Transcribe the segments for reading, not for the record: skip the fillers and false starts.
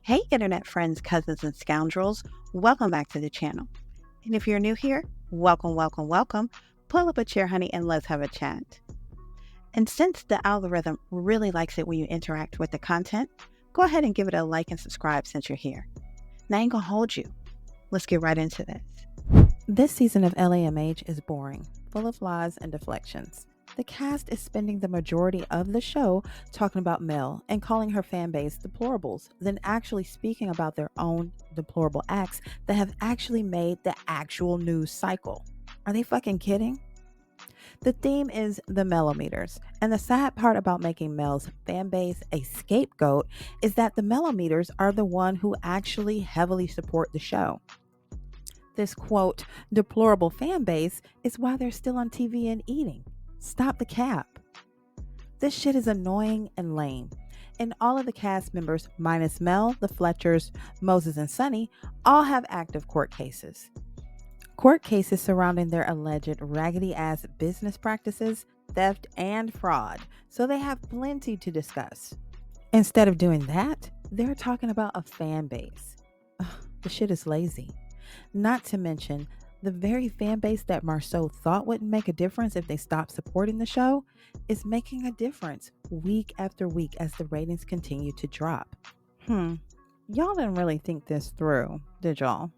Hey, internet friends, cousins, and scoundrels. Welcome back to the channel. And if you're new here, welcome, welcome, welcome. Pull up a chair, honey, and let's have a chat. And since the algorithm really likes it when you interact with the content, go ahead and give it a like and subscribe since you're here. Now I ain't gonna hold you. Let's get right into this. This season of LAMH is boring, full of lies and deflections. The cast is spending the majority of the show talking about Mel and calling her fan base deplorables, then actually speaking about their own deplorable acts that have actually made the actual news cycle. Are they fucking kidding? The theme is the Melometers, and the sad part about making Mel's fan base a scapegoat is that the Melometers are the one who actually heavily support the show. This quote, deplorable fan base is why they're still on TV and eating. Stop the cap. This shit is annoying and lame. And all of the cast members, minus Mel, the Fletchers, Moses, and Sonny, all have active court cases. Court cases surrounding their alleged raggedy-ass business practices, theft, and fraud. So they have plenty to discuss. Instead of doing that, they're talking about a fan base. Ugh, the shit is lazy. Not to mention, the very fan base that Marceau thought wouldn't make a difference if they stopped supporting the show is making a difference week after week as the ratings continue to drop. Y'all didn't really think this through, did y'all?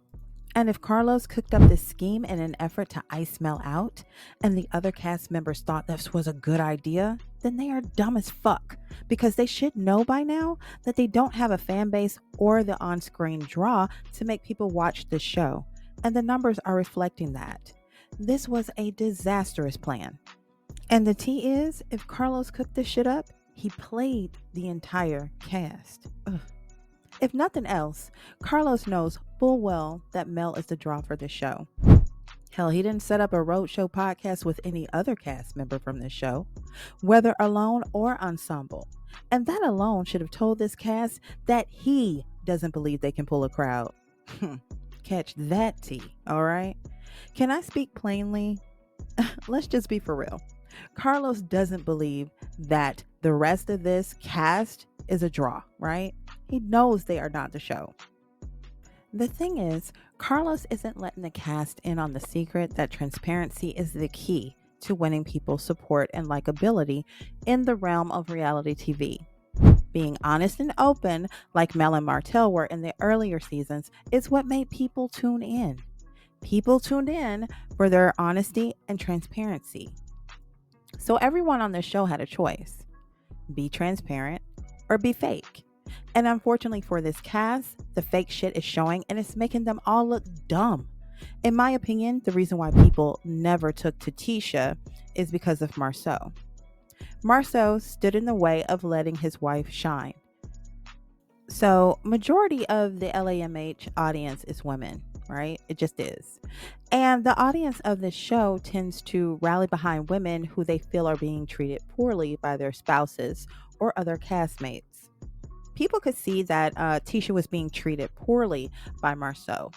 And if Carlos cooked up this scheme in an effort to ice Mel out, and the other cast members thought this was a good idea, then they are dumb as fuck, because they should know by now that they don't have a fan base or the on-screen draw to make people watch this show. And the numbers are reflecting that. This was a disastrous plan. And the tea is, if Carlos cooked this shit up, he played the entire cast. Ugh. If nothing else, Carlos knows full well that Mel is the draw for the show. Hell, he didn't set up a roadshow podcast with any other cast member from the show, whether alone or ensemble. And that alone should have told this cast that he doesn't believe they can pull a crowd. Catch that tea, all right? Can I speak plainly? Let's just be for real. Carlos doesn't believe that the rest of this cast is a draw, right? He knows they are not the show. The thing is, Carlos isn't letting the cast in on the secret that transparency is the key to winning people's support and likability in the realm of reality TV. Being honest and open, like Mel and Martell were in the earlier seasons, is what made people tune in. People tuned in for their honesty and transparency. So everyone on this show had a choice. Be transparent or be fake. And unfortunately for this cast, the fake shit is showing and it's making them all look dumb. In my opinion, the reason why people never took to Tisha is because of Marceau. Marceau stood in the way of letting his wife shine. So majority of the LAMH audience is women, right? It just is. And the audience of this show tends to rally behind women who they feel are being treated poorly by their spouses or other castmates. People could see that Tisha was being treated poorly by Marceau.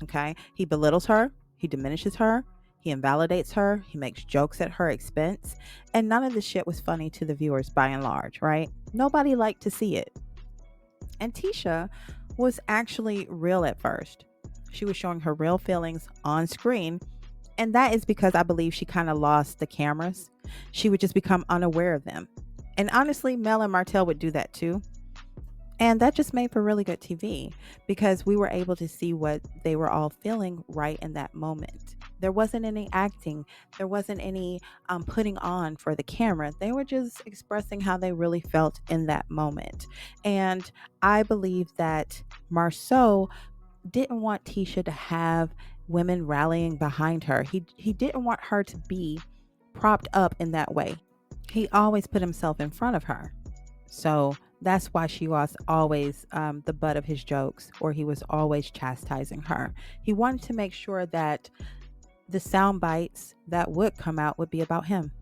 Okay? He belittles her. He diminishes her. He invalidates her. He makes jokes at her expense. And none of the shit was funny to the viewers by and large, right? Nobody liked to see it. And Tisha was actually real at first. She was showing her real feelings on screen. And that is because I believe she kind of lost the cameras. She would just become unaware of them. And honestly, Mel and Martell would do that too. And that just made for really good TV because we were able to see what they were all feeling right in that moment. There wasn't any acting. There wasn't any putting on for the camera. They were just expressing how they really felt in that moment. And I believe that Marceau didn't want Tisha to have women rallying behind her. He didn't want her to be propped up in that way. He always put himself in front of her. So that's why she was always the butt of his jokes, or he was always chastising her. He wanted to make sure that the sound bites that would come out would be about him.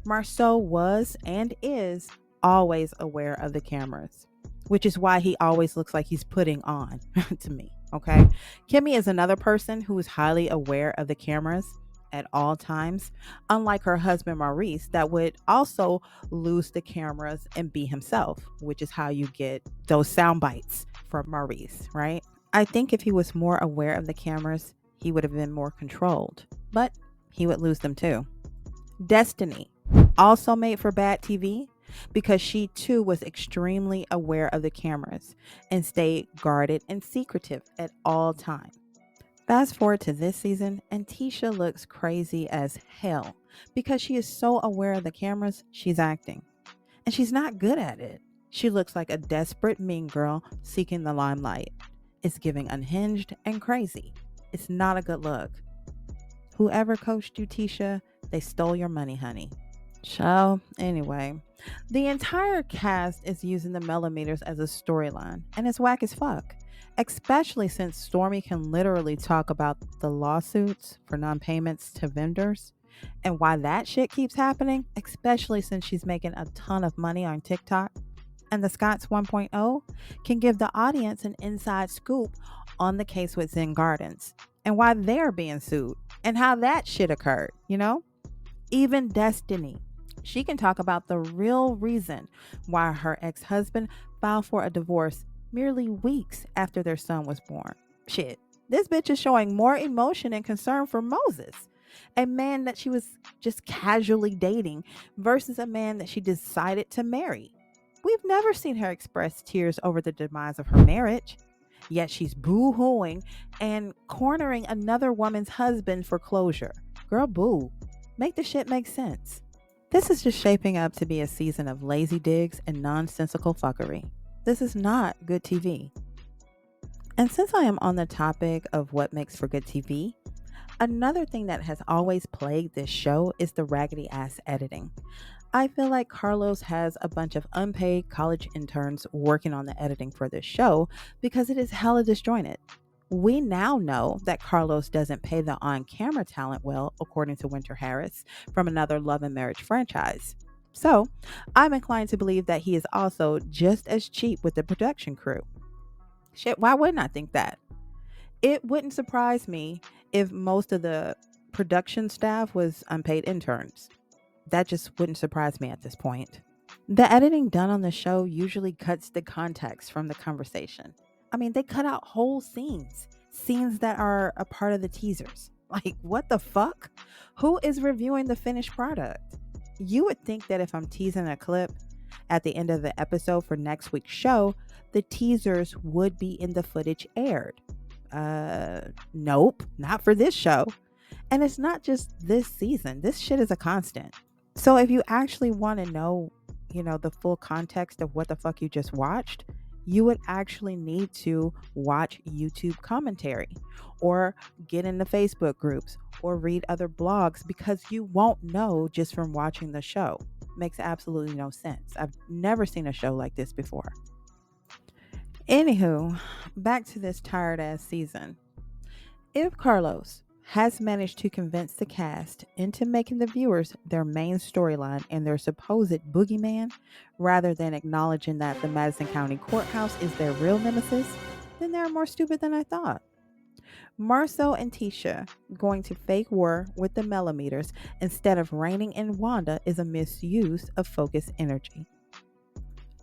Marceau was and is always aware of the cameras, which is why he always looks like he's putting on to me. Okay. Kimmy is another person who is highly aware of the cameras at all times, unlike her husband Maurice, that would also lose the cameras and be himself, which is how you get those sound bites for Maurice, right? I think if he was more aware of the cameras, he would have been more controlled, but he would lose them too. Destiny, also made for bad TV because she too was extremely aware of the cameras and stayed guarded and secretive at all times. Fast forward to this season, and Tisha looks crazy as hell because she is so aware of the cameras she's acting. And she's not good at it. She looks like a desperate mean girl seeking the limelight. It's giving unhinged and crazy. It's not a good look. Whoever coached you, Tisha, they stole your money, honey. So, anyway, the entire cast is using the millimeters as a storyline, and it's whack as fuck. Especially since Stormy can literally talk about the lawsuits for non-payments to vendors and why that shit keeps happening, especially since she's making a ton of money on TikTok. And the Scotts 1.0 can give the audience an inside scoop on the case with Zen Gardens and why they're being sued and how that shit occurred, you know? Even Destiny, she can talk about the real reason why her ex-husband filed for a divorce merely weeks after their son was born. Shit, this bitch is showing more emotion and concern for Moses, a man that she was just casually dating versus a man that she decided to marry. We've never seen her express tears over the demise of her marriage, yet she's boo-hooing and cornering another woman's husband for closure. Girl, boo. Make the shit make sense. This is just shaping up to be a season of lazy digs and nonsensical fuckery. This is not good TV. And since I am on the topic of what makes for good TV, another thing that has always plagued this show is the raggedy ass editing. I feel like Carlos has a bunch of unpaid college interns working on the editing for this show because it is hella disjointed. We now know that Carlos doesn't pay the on-camera talent well, according to Winter Harris from another Love and Marriage franchise. So, I'm inclined to believe that he is also just as cheap with the production crew. Shit, why wouldn't I think that? It wouldn't surprise me if most of the production staff was unpaid interns. That just wouldn't surprise me at this point. The editing done on the show usually cuts the context from the conversation. I mean, they cut out whole scenes that are a part of the teasers. Like, what the fuck? Who is reviewing the finished product? You would think that if I'm teasing a clip at the end of the episode for next week's show, the teasers would be in the footage aired. Nope, not for this show. And it's not just this season. This shit is a constant. So if you actually want to know, the full context of what the fuck you just watched, you would actually need to watch YouTube commentary or get in the Facebook groups or read other blogs because you won't know just from watching the show. Makes absolutely no sense. I've never seen a show like this before. Anywho, back to this tired ass season. If Carlos has managed to convince the cast into making the viewers their main storyline and their supposed boogeyman, rather than acknowledging that the Madison County Courthouse is their real nemesis, then they're more stupid than I thought. Marceau and Tisha going to fake war with the millimeters instead of reining in Wanda is a misuse of focused energy.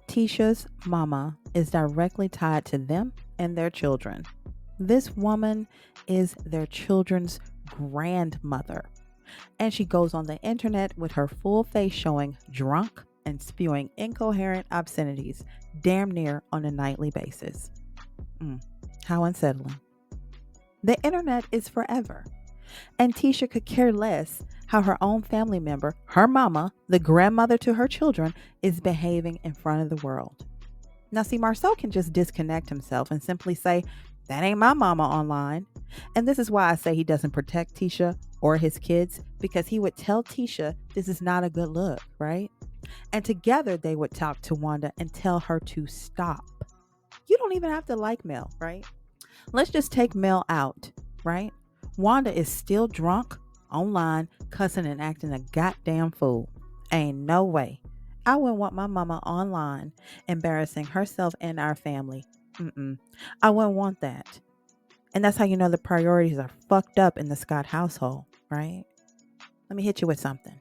Tisha's mama is directly tied to them and their children. This woman is their children's grandmother, and she goes on the internet with her full face showing drunk and spewing incoherent obscenities damn near on a nightly basis. How unsettling. The internet is forever, and Tisha could care less how her own family member, her mama, the grandmother to her children, is behaving in front of the world. Now see, Marceau can just disconnect himself and simply say, that ain't my mama online. And this is why I say he doesn't protect Tisha or his kids, because he would tell Tisha this is not a good look, right? And together they would talk to Wanda and tell her to stop. You don't even have to like Mel, right? Let's just take Mel out, right? Wanda is still drunk, online, cussing and acting a goddamn fool. Ain't no way. I wouldn't want my mama online, embarrassing herself and our family. I wouldn't want that. And that's how you know the priorities are fucked up in the Scott household, right? Let me hit you with something.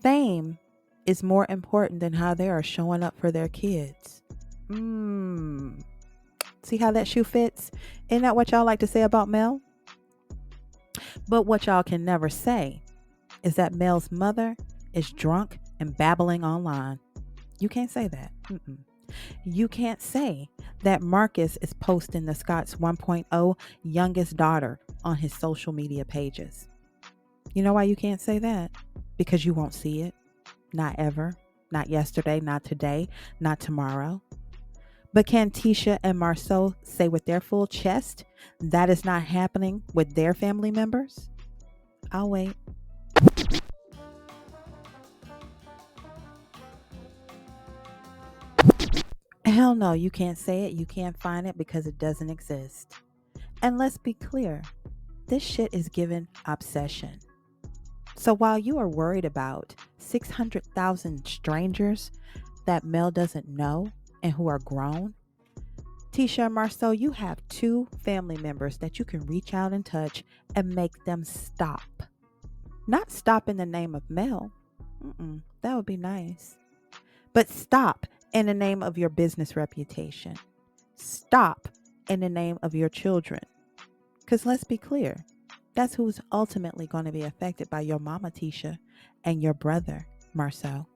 Fame is more important than how they are showing up for their kids. See how that shoe fits? Isn't that what y'all like to say about Mel? But what y'all can never say is that Mel's mother is drunk and babbling online. You can't say that. You can't say that Marcus is posting the Scott's 1.0 youngest daughter on his social media pages. You know why you can't say that? Because you won't see it. Not ever. Not yesterday. Not today. Not tomorrow. But can Tisha and Marceau say with their full chest that is not happening with their family members? I'll wait. Hell no, you can't say it. You can't find it because it doesn't exist. And let's be clear, this shit is given obsession. So while you are worried about 600,000 strangers that Mel doesn't know and who are grown, Tisha and Marceau, you have 2 family members that you can reach out and touch and make them stop. Not stop in the name of Mel. That would be nice. But stop in the name of your business reputation. Stop in the name of your children. Because let's be clear, that's who's ultimately going to be affected by your mama, Tisha, and your brother, Marceau.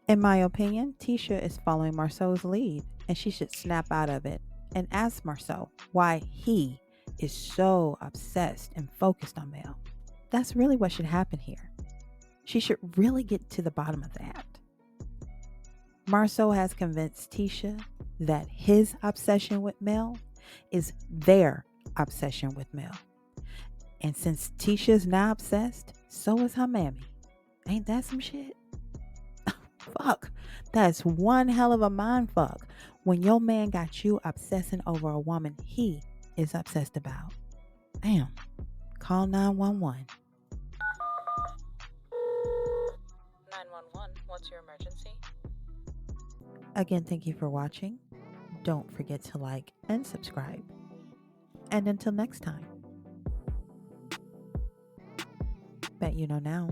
In my opinion, Tisha is following Marceau's lead, and she should snap out of it and ask Marceau why he is so obsessed and focused on Mel. That's really what should happen here. She should really get to the bottom of that. Marceau has convinced Tisha that his obsession with Mel is their obsession with Mel. And since Tisha's now obsessed, so is her mammy. Ain't that some shit? Fuck. That's one hell of a mind fuck when your man got you obsessing over a woman he is obsessed about. Damn. Call 911. 911, what's your emergency? Again, thank you for watching. Don't forget to like and subscribe. And until next time, bet you know now.